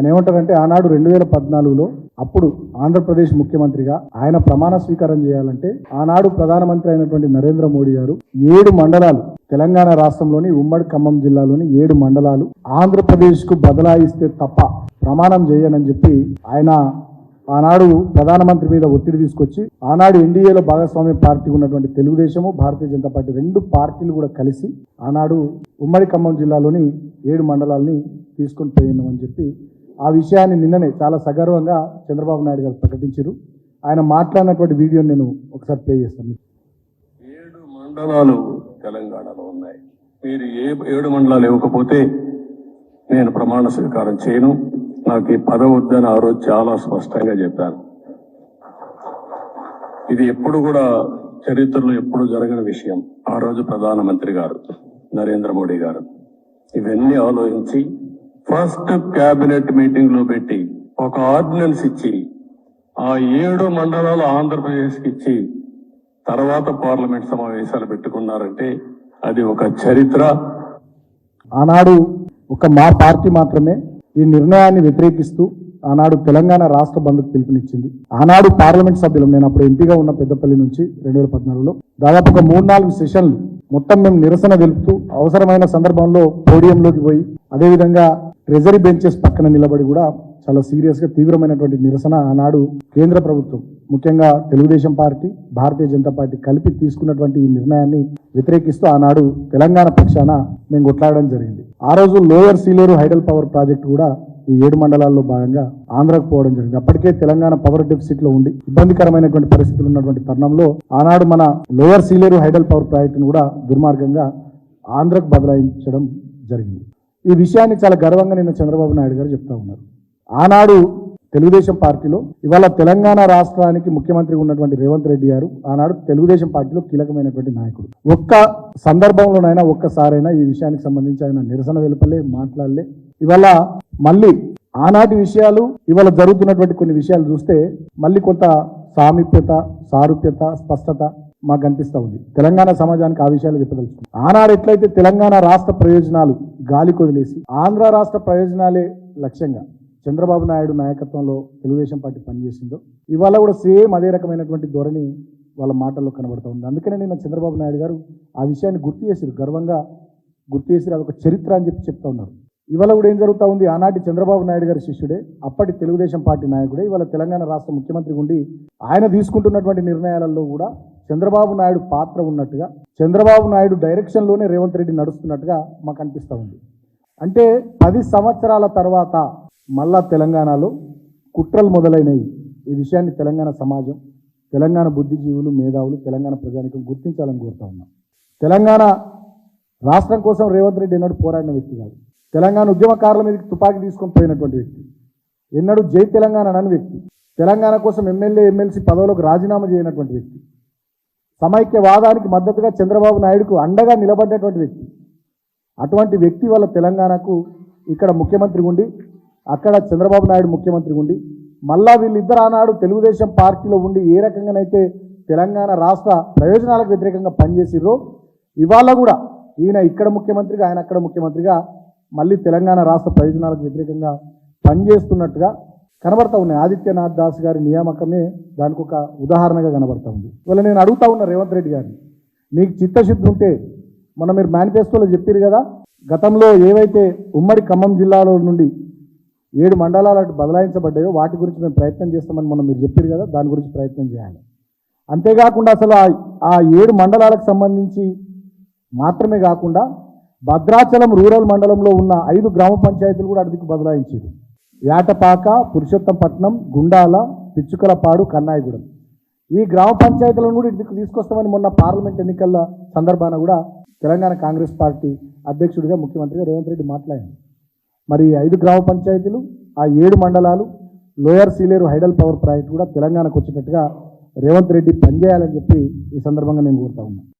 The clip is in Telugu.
ఆయన ఏమంటారంటే ఆనాడు 2014లో అప్పుడు ఆంధ్రప్రదేశ్ ముఖ్యమంత్రిగా ఆయన ప్రమాణ స్వీకారం చేయాలంటే ఆనాడు ప్రధానమంత్రి అయినటువంటి నరేంద్ర మోడీ గారు 7 మండలాలు తెలంగాణ రాష్ట్రంలోని ఉమ్మడి ఖమ్మం జిల్లాలోని 7 మండలాలు ఆంధ్రప్రదేశ్కు బదలాయిస్తే తప్ప ప్రమాణం చేయనని చెప్పి ఆయన ఆనాడు ప్రధానమంత్రి మీద ఒత్తిడి తీసుకొచ్చి ఆనాడు ఎన్డీఏలో భాగస్వామ్య పార్టీ ఉన్నటువంటి తెలుగుదేశము భారతీయ జనతా పార్టీ 2 పార్టీలు కూడా కలిసి ఆనాడు ఉమ్మడి ఖమ్మం జిల్లాలోని 7 మండలాల్ని తీసుకొని పోయినామని చెప్పి ఆ విషయాన్ని నిన్ననే చాలా సగర్వంగా చంద్రబాబు నాయుడు గారు ప్రకటించారు. ఆయన మాట్లాడినటువంటి వీడియోని నేను ఒకసారి ప్లే చేస్తాను. 7 మండలాలు తెలంగాణలో ఉన్నాయి. మీరు 7 మండలాలు ఇవ్వకపోతే నేను ప్రమాణ స్వీకారం చేయను, నాకు ఈ పదవి వద్దని ఆ రోజు చాలా స్పష్టంగా చెప్పాను. ఇది ఎప్పుడు కూడా చరిత్రలో ఎప్పుడు జరగని విషయం. ఆ రోజు ప్రధానమంత్రి గారు నరేంద్ర మోడీ గారు ఇవన్నీ ఆలోచించి ఫస్ట్ కేబినెట్ మీటింగ్ లో పెట్టి ఒక ఆర్డినెన్స్ ఇచ్చి ఆ 7 మండలాలు ఆంధ్రప్రదేశ్కి ఇచ్చి తర్వాత పార్లమెంట్ సమావేశాలు పెట్టుకున్నారంటే అది ఒక చరిత్ర. ఆనాడు ఒక మా పార్టీ మాత్రమే ఈ నిర్ణయాన్ని వ్యతిరేకిస్తూ ఆనాడు తెలంగాణ రాష్ట్ర బంద్కు పిలుపునిచ్చింది. ఆనాడు పార్లమెంట్ సభ్యులు, నేను అప్పుడు ఎంపీగా ఉన్న పెద్దపల్లి నుంచి 2014లో దాదాపు ఒక 3-4 సెషన్లు మొత్తం మేము నిరసన తెలుపుతూ అవసరమైన సందర్భంలో పోడియంలోకి పోయి అదేవిధంగా ట్రెజరీ బెంచెస్ పక్కన నిలబడి కూడా చాలా సీరియస్ గా తీవ్రమైనటువంటి నిరసన ఆనాడు కేంద్ర ప్రభుత్వం ముఖ్యంగా తెలుగుదేశం పార్టీ భారతీయ జనతా పార్టీ కలిపి తీసుకున్నటువంటి ఈ నిర్ణయాన్ని వ్యతిరేకిస్తూ ఆనాడు తెలంగాణ పక్షాన మేము కొట్లాడడం జరిగింది. ఆ రోజు lower Sileru hydel power project కూడా ఈ 7 మండలాల్లో భాగంగా ఆంధ్రాకు పోవడం జరిగింది. అప్పటికే తెలంగాణ పవర్ డెఫిసిట్ లో ఉండి ఇబ్బందికరమైనటువంటి పరిస్థితులు ఉన్నటువంటి తరుణంలో ఆనాడు మన లోయర్ సీలేరు హైడల్ పవర్ ప్రాజెక్టును కూడా దుర్మార్గంగా ఆంధ్రకు బదలాయించడం జరిగింది. ఈ విషయాన్ని చాలా గర్వంగా నిన్న చంద్రబాబు నాయుడు గారు చెప్తా ఉన్నారు. ఆనాడు తెలుగుదేశం పార్టీలో ఇవాళ తెలంగాణ రాష్ట్రానికి ముఖ్యమంత్రిగా ఉన్నటువంటి రేవంత్ రెడ్డి గారు ఆనాడు తెలుగుదేశం పార్టీలో కీలకమైనటువంటి నాయకుడు. ఒక్క సందర్భంలోనైనా ఒక్కసారైనా ఈ విషయానికి సంబంధించి ఆయన నిరసన వెలుపలే మాట్లాడలే. ఇవాళ మళ్ళీ ఆనాటి విషయాలు ఇవాళ జరుగుతున్నటువంటి కొన్ని విషయాలు చూస్తే మళ్ళీ కొంత సామీప్యత సారూప్యత స్పష్టత మాకు అనిపిస్తూ ఉంది. తెలంగాణ సమాజానికి ఆ విషయాలు చెప్పదలుచుకుంది. ఆనాడు ఎట్లయితే తెలంగాణ రాష్ట్ర ప్రయోజనాలు గాలి కొదిలేసి ఆంధ్ర రాష్ట్ర ప్రయోజనాలే లక్ష్యంగా చంద్రబాబు నాయుడు నాయకత్వంలో తెలుగుదేశం పార్టీ పనిచేసిందో ఇవాళ కూడా సేమ్ అదే రకమైనటువంటి ధోరణి వాళ్ళ మాటల్లో కనబడుతూ ఉంది. అందుకనే నిన్న చంద్రబాబు నాయుడు గారు ఆ విషయాన్ని గుర్తు చేసిరు, గర్వంగా గుర్తు చేసి అదొక చరిత్ర అని చెప్పి చెప్తా ఉన్నారు. ఇవాళ కూడా ఏం జరుగుతూ ఉంది, ఆనాటి చంద్రబాబు నాయుడు గారి శిష్యుడే అప్పటి తెలుగుదేశం పార్టీ నాయకుడే ఇవాళ తెలంగాణ రాష్ట్ర ముఖ్యమంత్రి ఉండి ఆయన తీసుకుంటున్నటువంటి నిర్ణయాలలో కూడా చంద్రబాబు నాయుడు పాత్ర ఉన్నట్టుగా చంద్రబాబు నాయుడు డైరెక్షన్లోనే రేవంత్ రెడ్డి నడుస్తున్నట్టుగా మాకు అనిపిస్తూ ఉంది. అంటే 10 సంవత్సరాల తర్వాత మళ్ళా తెలంగాణలో కుట్రలు మొదలైనవి. ఈ విషయాన్ని తెలంగాణ సమాజం, తెలంగాణ బుద్ధిజీవులు, మేధావులు, తెలంగాణ ప్రజానికం గుర్తించాలని కోరుతా ఉన్నాం. తెలంగాణ రాష్ట్రం కోసం రేవంత్ రెడ్డి ఎన్నడూ పోరాడిన వ్యక్తి కాదు. తెలంగాణ ఉద్యమకారుల మీదకి తుపాకీ తీసుకొని పోయినటువంటి వ్యక్తి, ఎన్నడూ జై తెలంగాణ అని వ్యక్తి, తెలంగాణ కోసం ఎమ్మెల్యే ఎమ్మెల్సీ పదవులకు రాజీనామా చేయనటువంటి వ్యక్తి, సమైక్యవాదానికి మద్దతుగా చంద్రబాబు నాయుడుకు అండగా నిలబడ్డటువంటి వ్యక్తి. అటువంటి వ్యక్తి వల్ల తెలంగాణకు ఇక్కడ ముఖ్యమంత్రి ఉండి అక్కడ చంద్రబాబు నాయుడు ముఖ్యమంత్రి ఉండి మళ్ళా వీళ్ళిద్దరు ఆనాడు తెలుగుదేశం పార్టీలో ఉండి ఏ రకంగానైతే తెలంగాణ రాష్ట్ర ప్రయోజనాలకు వ్యతిరేకంగా పనిచేసిర్రో ఇవాళ కూడా ఈయన ఇక్కడ ముఖ్యమంత్రిగా ఆయన అక్కడ ముఖ్యమంత్రిగా మళ్ళీ తెలంగాణ రాష్ట్ర ప్రయోజనాలకు వ్యతిరేకంగా పనిచేస్తున్నట్టుగా కనబడతా ఉన్నాయి. ఆదిత్యనాథ్ దాస్ గారి నియామకమే దానికి ఒక ఉదాహరణగా కనబడతా ఉంది. ఇవాళ నేను అడుగుతా ఉన్నా రేవంత్ రెడ్డి గారిని, నీకు చిత్తశుద్ధి ఉంటే మొన్న మీరు మేనిఫెస్టోలో చెప్పారు కదా, గతంలో ఏవైతే ఉమ్మడి ఖమ్మం జిల్లాలో నుండి 7 మండలాలకు బదలాయించబడ్డాయో వాటి గురించి మేము ప్రయత్నం చేస్తామని మొన్న మీరు చెప్పారు కదా, దాని గురించి ప్రయత్నం చేయాలి. అంతేకాకుండా అసలు ఆ 7 మండలాలకు సంబంధించి మాత్రమే కాకుండా భద్రాచలం రూరల్ మండలంలో ఉన్న 5 గ్రామ పంచాయతీలు కూడా అడికి బదలాయించారు. యాటపాక, పురుషోత్తంపట్నం, గుండాల, పిచ్చుకలపాడు, కన్నాయిగూడెం ఈ గ్రామ పంచాయతీలను కూడా ఇదికి తీసుకొస్తామని మొన్న పార్లమెంట్ ఎన్నికల సందర్భాన కూడా తెలంగాణ కాంగ్రెస్ పార్టీ అధ్యక్షుడిగా ముఖ్యమంత్రిగా రేవంత్ రెడ్డి మాట్లాడారు. మరి 5 గ్రామ పంచాయతీలు, ఆ 7 మండలాలు, lower Sileru hydel power project కూడా తెలంగాణకు వచ్చేటట్టుగా రేవంత్ రెడ్డి పనిచేయాలని చెప్పి ఈ సందర్భంగా నేను కోరుతా ఉన్నాను.